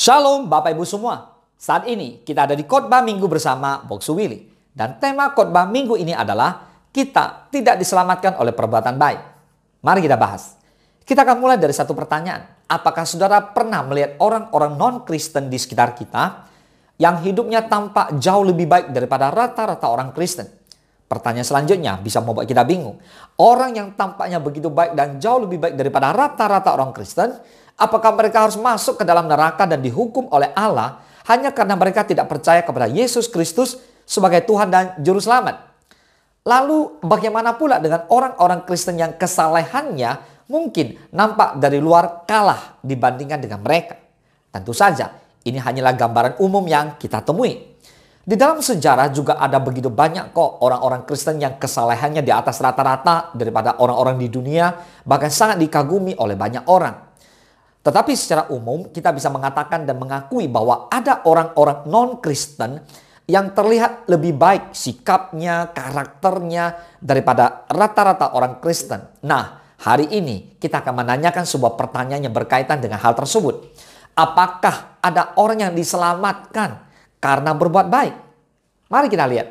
Shalom Bapak Ibu semua. Saat ini kita ada di khotbah minggu bersama Boksu Willy. Dan tema khotbah minggu ini adalah kita tidak diselamatkan oleh perbuatan baik. Mari kita bahas. Kita akan mulai dari satu pertanyaan. Apakah saudara pernah melihat orang-orang non-Kristen di sekitar kita yang hidupnya tampak jauh lebih baik daripada rata-rata orang Kristen? Pertanyaan selanjutnya bisa membuat kita bingung. Orang yang tampaknya begitu baik dan jauh lebih baik daripada rata-rata orang Kristen, apakah mereka harus masuk ke dalam neraka dan dihukum oleh Allah hanya karena mereka tidak percaya kepada Yesus Kristus sebagai Tuhan dan Juru Selamat? Lalu bagaimana pula dengan orang-orang Kristen yang kesalehannya mungkin nampak dari luar kalah dibandingkan dengan mereka? Tentu saja ini hanyalah gambaran umum yang kita temui. Di dalam sejarah juga ada begitu banyak kok orang-orang Kristen yang kesalehannya di atas rata-rata daripada orang-orang di dunia, bahkan sangat dikagumi oleh banyak orang. Tetapi secara umum kita bisa mengatakan dan mengakui bahwa ada orang-orang non-Kristen yang terlihat lebih baik sikapnya, karakternya daripada rata-rata orang Kristen. Nah, hari ini kita akan menanyakan sebuah pertanyaan yang berkaitan dengan hal tersebut. Apakah ada orang yang diselamatkan karena berbuat baik? Mari kita lihat.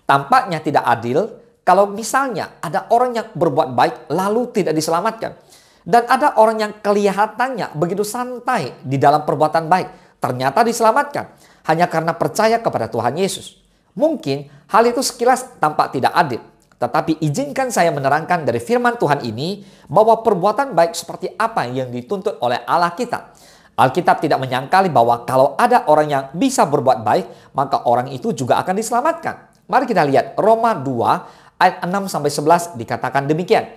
Tampaknya tidak adil kalau misalnya ada orang yang berbuat baik lalu tidak diselamatkan. Dan ada orang yang kelihatannya begitu santai di dalam perbuatan baik, ternyata diselamatkan hanya karena percaya kepada Tuhan Yesus. Mungkin hal itu sekilas tampak tidak adil. Tetapi izinkan saya menerangkan dari firman Tuhan ini bahwa perbuatan baik seperti apa yang dituntut oleh Allah kita. Alkitab tidak menyangkali bahwa kalau ada orang yang bisa berbuat baik, maka orang itu juga akan diselamatkan. Mari kita lihat Roma 2 ayat 6-11 dikatakan demikian.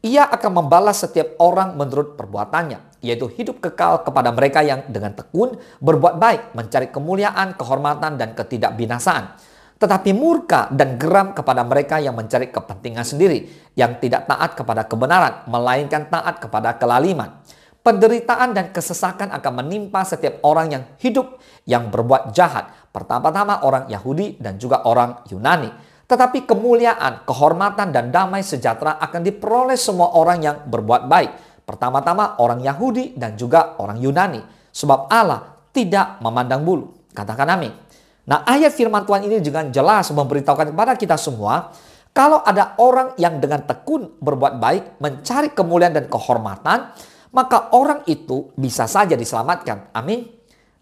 Ia akan membalas setiap orang menurut perbuatannya, yaitu hidup kekal kepada mereka yang dengan tekun berbuat baik, mencari kemuliaan, kehormatan, dan ketidakbinasaan. Tetapi murka dan geram kepada mereka yang mencari kepentingan sendiri, yang tidak taat kepada kebenaran, melainkan taat kepada kelaliman. Penderitaan dan kesesakan akan menimpa setiap orang yang hidup yang berbuat jahat. Pertama-tama orang Yahudi dan juga orang Yunani. Tetapi kemuliaan, kehormatan, dan damai sejahtera akan diperoleh semua orang yang berbuat baik. Pertama-tama orang Yahudi dan juga orang Yunani. Sebab Allah tidak memandang bulu. Katakan amin. Nah, ayat firman Tuhan ini juga jelas memberitahukan kepada kita semua, kalau ada orang yang dengan tekun berbuat baik, mencari kemuliaan dan kehormatan, maka orang itu bisa saja diselamatkan. Amin.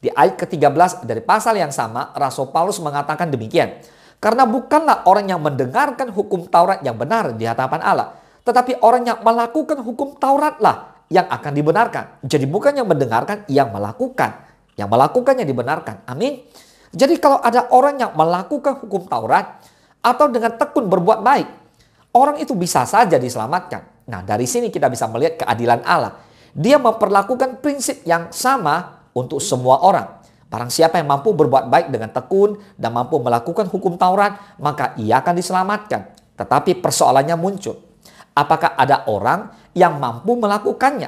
Di ayat ke-13 dari pasal yang sama, Rasul Paulus mengatakan demikian. Karena bukanlah orang yang mendengarkan hukum Taurat yang benar di hadapan Allah, tetapi orang yang melakukan hukum Tauratlah yang akan dibenarkan. Jadi bukan yang mendengarkan, yang melakukan. Yang melakukannya dibenarkan. Amin. Jadi kalau ada orang yang melakukan hukum Taurat atau dengan tekun berbuat baik, orang itu bisa saja diselamatkan. Nah, dari sini kita bisa melihat keadilan Allah. Dia memperlakukan prinsip yang sama untuk semua orang. Barang siapa yang mampu berbuat baik dengan tekun dan mampu melakukan hukum Taurat, maka ia akan diselamatkan. Tetapi persoalannya muncul. Apakah ada orang yang mampu melakukannya?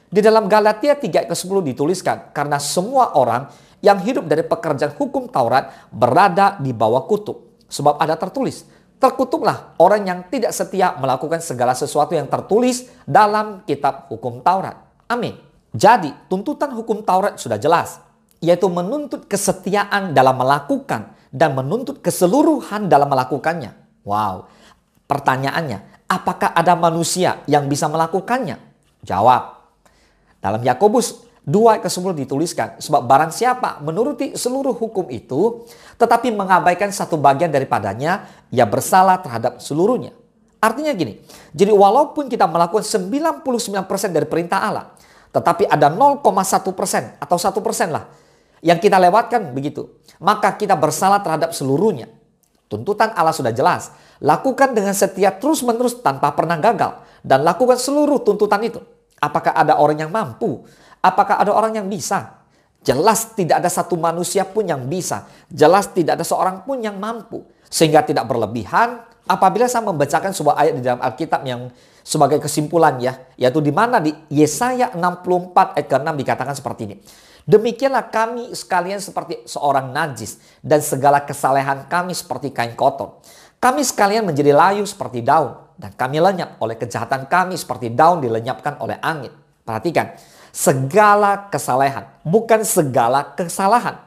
Di dalam Galatia 3 ayat ke-10 dituliskan, karena semua orang yang hidup dari pekerjaan hukum Taurat berada di bawah kutuk. Sebab ada tertulis, terkutuklah orang yang tidak setia melakukan segala sesuatu yang tertulis dalam kitab hukum Taurat. Amin. Jadi tuntutan hukum Taurat sudah jelas, yaitu menuntut kesetiaan dalam melakukan dan menuntut keseluruhan dalam melakukannya. Wow. Pertanyaannya, apakah ada manusia yang bisa melakukannya? Jawab. Dalam Yakobus 2 ayat ke-10 dituliskan, sebab barang siapa menuruti seluruh hukum itu, tetapi mengabaikan satu bagian daripadanya, ia bersalah terhadap seluruhnya. Artinya gini, jadi walaupun kita melakukan 99% dari perintah Allah, tetapi ada 0,1% atau 1% lah yang kita lewatkan begitu, maka kita bersalah terhadap seluruhnya. Tuntutan Allah sudah jelas. Lakukan dengan setia terus-menerus tanpa pernah gagal. Dan lakukan seluruh tuntutan itu. Apakah ada orang yang mampu? Apakah ada orang yang bisa? Jelas tidak ada satu manusia pun yang bisa. Jelas tidak ada seorang pun yang mampu. Sehingga tidak berlebihan apabila saya membacakan sebuah ayat di dalam Alkitab yang sebagai kesimpulan ya. Yaitu di mana di Yesaya 64 ayat ke-6 dikatakan seperti ini. Demikianlah kami sekalian seperti seorang najis dan segala kesalehan kami seperti kain kotor. Kami sekalian menjadi layu seperti daun dan kami lenyap oleh kejahatan kami seperti daun dilenyapkan oleh angin. Perhatikan, segala kesalehan, bukan segala kesalahan.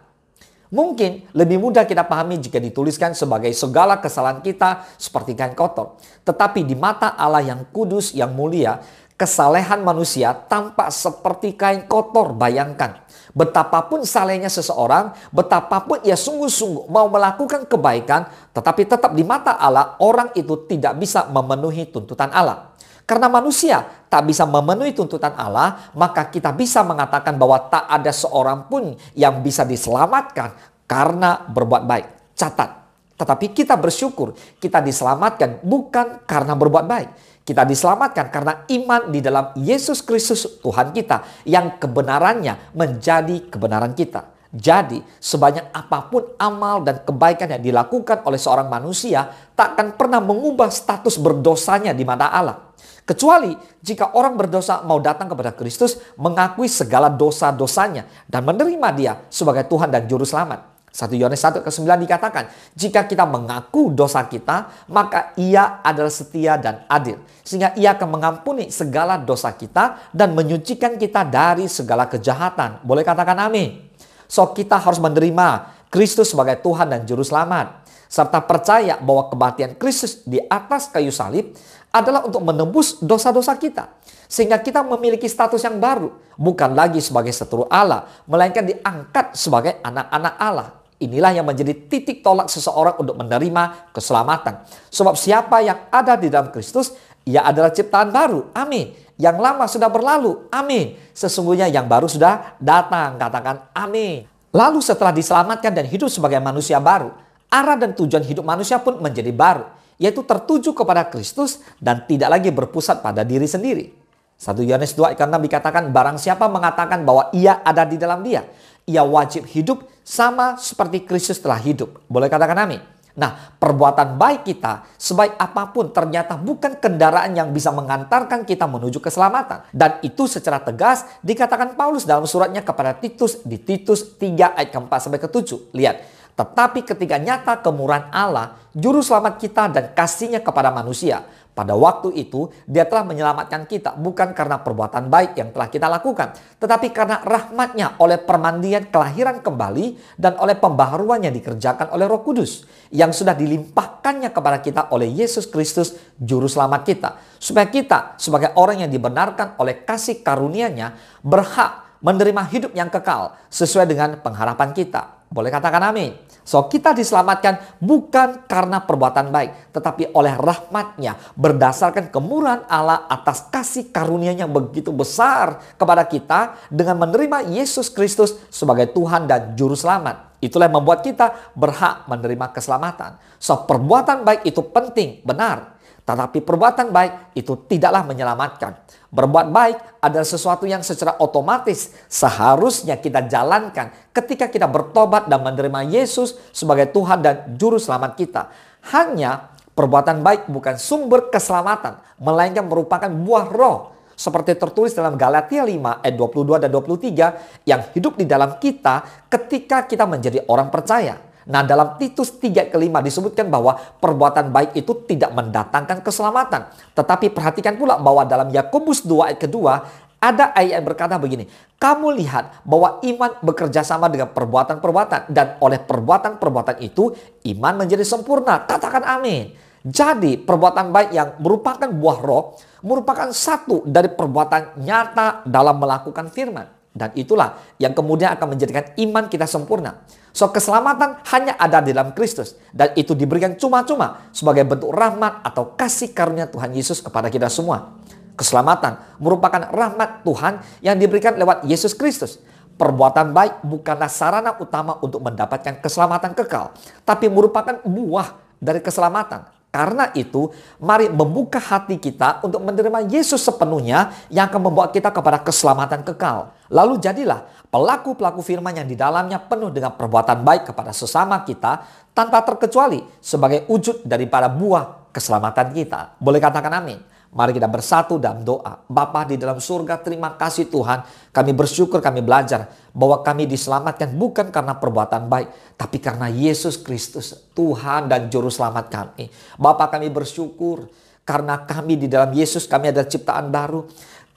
Mungkin lebih mudah kita pahami jika dituliskan sebagai segala kesalahan kita seperti kain kotor. Tetapi di mata Allah yang kudus, yang mulia, kesalehan manusia tampak seperti kain kotor. Bayangkan, betapapun salehnya seseorang, betapapun ia sungguh-sungguh mau melakukan kebaikan, tetapi tetap di mata Allah orang itu tidak bisa memenuhi tuntutan Allah. Karena manusia tak bisa memenuhi tuntutan Allah, maka kita bisa mengatakan bahwa tak ada seorang pun yang bisa diselamatkan karena berbuat baik. Catat, tetapi kita bersyukur kita diselamatkan bukan karena berbuat baik. Kita diselamatkan karena iman di dalam Yesus Kristus Tuhan kita yang kebenarannya menjadi kebenaran kita. Jadi sebanyak apapun amal dan kebaikan yang dilakukan oleh seorang manusia tak akan pernah mengubah status berdosanya di mata Allah. Kecuali jika orang berdosa mau datang kepada Kristus, mengakui segala dosa-dosanya dan menerima Dia sebagai Tuhan dan Juru Selamat. 1 Yohanes 1:9 dikatakan, jika kita mengaku dosa kita, maka Ia adalah setia dan adil. Sehingga Ia akan mengampuni segala dosa kita dan menyucikan kita dari segala kejahatan. Boleh katakan amin. So kita harus menerima Kristus sebagai Tuhan dan Juru Selamat. Serta percaya bahwa kematian Kristus di atas kayu salib adalah untuk menebus dosa-dosa kita. Sehingga kita memiliki status yang baru. Bukan lagi sebagai seteru Allah, melainkan diangkat sebagai anak-anak Allah. Inilah yang menjadi titik tolak seseorang untuk menerima keselamatan. Sebab siapa yang ada di dalam Kristus, ia adalah ciptaan baru. Amin. Yang lama sudah berlalu. Amin. Sesungguhnya yang baru sudah datang. Katakan amin. Lalu setelah diselamatkan dan hidup sebagai manusia baru, arah dan tujuan hidup manusia pun menjadi baru. Yaitu tertuju kepada Kristus dan tidak lagi berpusat pada diri sendiri. 1 Yohanes 2:6 dikatakan, barang siapa mengatakan bahwa ia ada di dalam Dia, ia wajib hidup sama seperti Kristus telah hidup. Boleh katakan amin. Nah, perbuatan baik kita sebaik apapun ternyata bukan kendaraan yang bisa mengantarkan kita menuju keselamatan. Dan itu secara tegas dikatakan Paulus dalam suratnya kepada Titus di Titus 3 ayat ke-4 sampai ke-7. Lihat, tetapi ketika nyata kemurahan Allah, Juru Selamat kita dan kasih-Nya kepada manusia, pada waktu itu Dia telah menyelamatkan kita bukan karena perbuatan baik yang telah kita lakukan, tetapi karena rahmat-Nya oleh permandian kelahiran kembali dan oleh pembaharuan yang dikerjakan oleh Roh Kudus yang sudah dilimpahkannya kepada kita oleh Yesus Kristus Juru Selamat kita, supaya kita sebagai orang yang dibenarkan oleh kasih karunia-Nya berhak menerima hidup yang kekal sesuai dengan pengharapan kita. Boleh katakan amin. So kita diselamatkan bukan karena perbuatan baik, tetapi oleh rahmat-Nya berdasarkan kemurahan Allah atas kasih karunia-Nya begitu besar kepada kita dengan menerima Yesus Kristus sebagai Tuhan dan Juru Selamat. Itulah yang membuat kita berhak menerima keselamatan. So perbuatan baik itu penting, benar. Tetapi perbuatan baik itu tidaklah menyelamatkan. Berbuat baik adalah sesuatu yang secara otomatis seharusnya kita jalankan ketika kita bertobat dan menerima Yesus sebagai Tuhan dan Juru Selamat kita. Hanya perbuatan baik bukan sumber keselamatan, melainkan merupakan buah roh. Seperti tertulis dalam Galatia 5 ayat 22 dan 23 yang hidup di dalam kita ketika kita menjadi orang percaya. Nah, dalam Titus 3 ke-5 disebutkan bahwa perbuatan baik itu tidak mendatangkan keselamatan. Tetapi perhatikan pula bahwa dalam Yakobus 2 ayat kedua ada ayat yang berkata begini. Kamu lihat bahwa iman bekerja sama dengan perbuatan-perbuatan. Dan oleh perbuatan-perbuatan itu iman menjadi sempurna. Katakan amin. Jadi perbuatan baik yang merupakan buah roh merupakan satu dari perbuatan nyata dalam melakukan firman. Dan itulah yang kemudian akan menjadikan iman kita sempurna. So keselamatan hanya ada di dalam Kristus. Dan itu diberikan cuma-cuma sebagai bentuk rahmat atau kasih karunia Tuhan Yesus kepada kita semua. Keselamatan merupakan rahmat Tuhan yang diberikan lewat Yesus Kristus. Perbuatan baik bukanlah sarana utama untuk mendapatkan keselamatan kekal, tapi merupakan buah dari keselamatan. Karena itu, mari membuka hati kita untuk menerima Yesus sepenuhnya yang akan membawa kita kepada keselamatan kekal. Lalu jadilah pelaku-pelaku firman yang di dalamnya penuh dengan perbuatan baik kepada sesama kita tanpa terkecuali sebagai wujud daripada buah keselamatan kita. Boleh katakan amin. Mari kita bersatu dalam doa. Bapa di dalam surga, terima kasih Tuhan. Kami bersyukur, kami belajar bahwa kami diselamatkan bukan karena perbuatan baik, tapi karena Yesus Kristus, Tuhan dan Juru Selamat kami. Bapa, kami bersyukur karena kami di dalam Yesus, kami adalah ciptaan baru.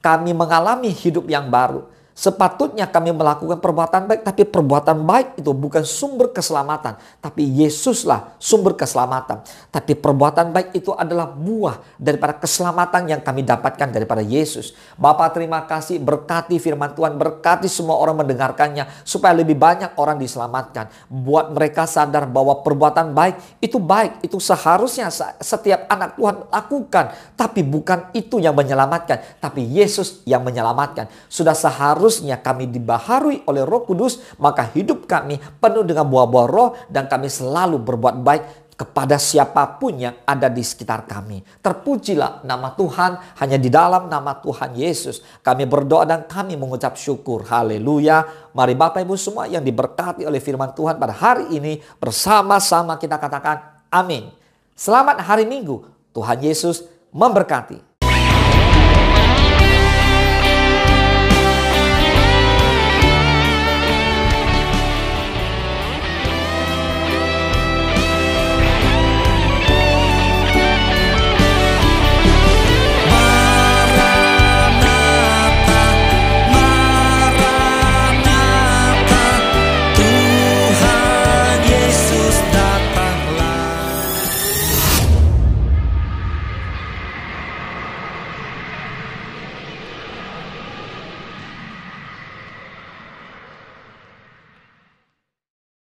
Kami mengalami hidup yang baru. Sepatutnya kami melakukan perbuatan baik, tapi perbuatan baik itu bukan sumber keselamatan, tapi Yesuslah sumber keselamatan. Tapi perbuatan baik itu adalah buah daripada keselamatan yang kami dapatkan daripada Yesus. Bapa, terima kasih, berkati firman Tuhan, berkati semua orang mendengarkannya, supaya lebih banyak orang diselamatkan. Buat mereka sadar bahwa perbuatan baik, itu seharusnya setiap anak Tuhan lakukan. Tapi bukan itu yang menyelamatkan, tapi Yesus yang menyelamatkan. Sudah seharusnya kami dibaharui oleh Roh Kudus, maka hidup kami penuh dengan buah-buah roh, dan kami selalu berbuat baik kepada siapapun yang ada di sekitar kami. Terpujilah nama Tuhan. Hanya di dalam nama Tuhan Yesus kami berdoa dan kami mengucap syukur. Haleluya. Mari Bapak Ibu semua yang diberkati oleh firman Tuhan pada hari ini, bersama-sama kita katakan amin. Selamat hari Minggu. Tuhan Yesus memberkati.